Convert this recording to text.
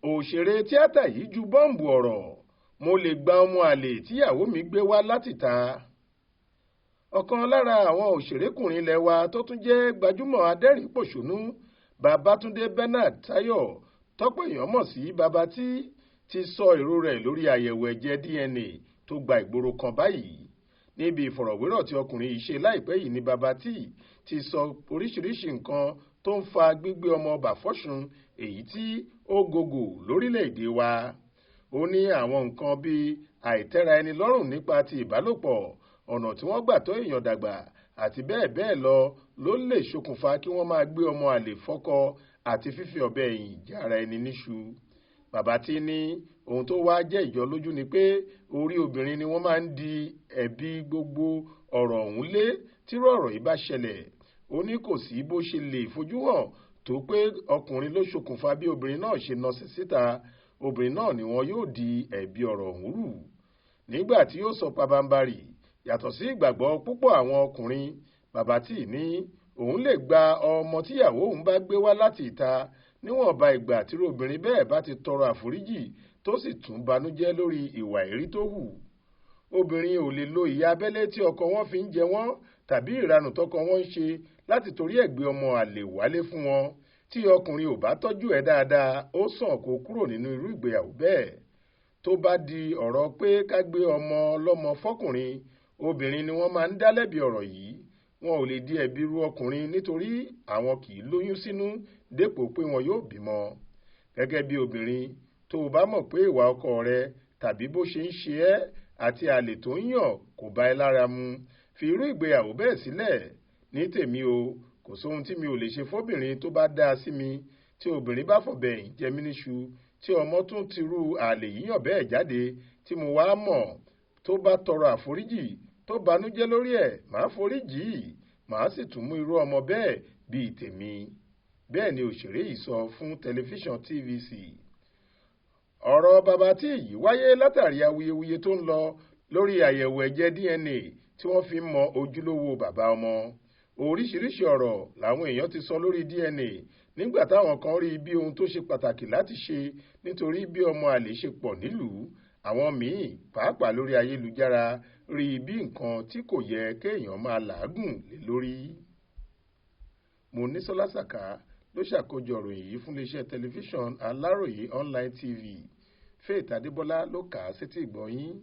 Oṣere tíátà yìí ju bọ́ǹbù ọ̀rọ̀, mo lè gba ọmọ àlè tíyàwó mi gbé wá láti ta. Ọ̀kan lára àwọn òṣèrékùnrin ilẹ̀ wa tó tún jẹ́ gbajúmọ̀ adẹ́rìn-pòṣónú Babátúndé Bernard Táyọ̀, tọ́pọ̀ èèyàn mọ̀ sí Baba T, ti sọ èrò rẹ̀ lórí àyẹ̀wò ẹ̀jẹ̀ DNA tó gba ìgboro kan báyìí. Níbi ìfọ̀rọ̀wérọ̀ tí ọkùnrin yìí ṣe láìpẹ́ yìí ni Baba T ti sọ oríṣiríṣi nǹkan tó ń fa gbígbé ọmọ ọba fọ́ṣun èyí tí ó gògò lórílẹ̀‐èdè wa. Ó ní àwọn nǹkan bíi àìtẹ́ra ẹni lọ́rùn nípa ti ìbálòpọ̀, ọ̀nà tí wọ́n gbà tọ́ èèyàn dàgbà àti bẹ́ẹ̀ bẹ́ẹ̀ lọ ló lè ṣokùnfà kí wọ́n máa gbé ọmọ àlè fọ́kọ àti fífi ọ̀bẹ ẹ̀yìn já ara ẹni níṣu. Baba T ní ohun tó wá jẹ́ ìjọlójú ni pé orí obìnrin ni wọ́n máa ń di ẹ̀bi gbogbo ọ̀rọ̀ ọ̀hún lé tírú ọ̀rọ̀ yìí bá ṣẹlẹ̀. Ó ní kò sí bó ṣe lè fojú hàn tó pé ọkùnrin ló ṣokùnfà bí obìnrin náà ṣe nọsẹ̀ síta, obìnrin náà ni wọn yóò di ẹ̀bi ọ̀rọ̀ ọ̀hún rù. Nígbà tí ó sọ pabambarì, yàtọ̀ sí ìgbàgbọ́ púpọ̀ àwọn ọkùnrin, Baba T ní òun lè gba ọmọ tíyàwó òun bá gbé wá láti ìta níwọ̀nba ìgbà tí obìnrin bẹ́ẹ̀ bá ti tọrọ àforíjì tó sì tún banújẹ́ lórí ìwà èrí tó hù. Obìnrin ò lè lo ìyà abẹ́lé tí ọkọ wọn fi ń jẹ wọ́n tàbí ìranù tọkọ wọn ń ṣe láti torí ẹ̀ gbé ọmọ àlè wálé fún wọn. Tí ọkùnrin ò bá tọ́jú ẹ̀ dáadáa, ó sàn kó kúrò nínú irú ìgbéyàwó bẹ́ẹ̀. Tó bá di ọ̀rọ̀ pé ká gbé ọmọ ọlọ́mọ fọ́kùnrin, obìnrin ni wọ́n máa ń dá lẹ́bi ọ̀rọ̀ yìí. Wọn ò lè di ẹ̀bi ru ọkùnrin nítorí àwọn kì í lóyún sínú dépò pé wọn yóò bímọ. Gẹ́gẹ́ bí obìnrin, tó o bá mọ̀ pé ìwà ọkọ rẹ tàbí bó ṣe ń ṣe ẹ́ àti àlè tó ń yàn kò bá ẹ lára mu, fi irú ìgbéyàwó bẹ́ẹ̀ sílẹ̀. Ní tèmi o, kò sóhun tí mi ò lè ṣe fóbìnrin tó bá dáa sí mi. Tí obìnrin bá fọ̀bẹ ẹ̀yìn jẹ mí níṣu, tí ọmọ tún ti rú àlè yíyàn bẹ́ẹ̀ jáde tí mo wá mọ̀, tó bá tọrọ àforíjì tó banújẹ́ lórí ẹ̀, màá foríjì í, màá sì tún mú irú ọmọ bẹ́ẹ̀ bíi tèmi. Bẹ́ẹ̀ ni òṣèré yìí sọ fún tẹlifíṣàn TVC. Ọ̀rọ̀ Baba T yìí wáyé látàrí awuyewuye tó ń lọ lórí àyẹ̀wò ẹ̀jẹ̀ DNA tí wọ́n fi ń mọ ojúlówó bàbá ọmọ. Oríṣiríṣi ọ̀rọ̀ làwọn èèyàn ti sọ lórí DNA nígbà táwọn kan rí bí ohun tó ṣe pàtàkì láti ṣe nítorí bí ọmọ àlè ṣe pọ̀ nílùú. Àwọn míì, pàápàá lórí ayélujára, rí bí nǹkan tí kò yẹ kéèyàn máa làágùn lé lórí. Monísọ́lá Sàká ló ṣàkójọ ìròyìn yìí fún iléeṣẹ́ tẹlifíṣàn Aláròyé online TV. Faith Adébọ́lá ló kà á sétí ìgbọ́ yín.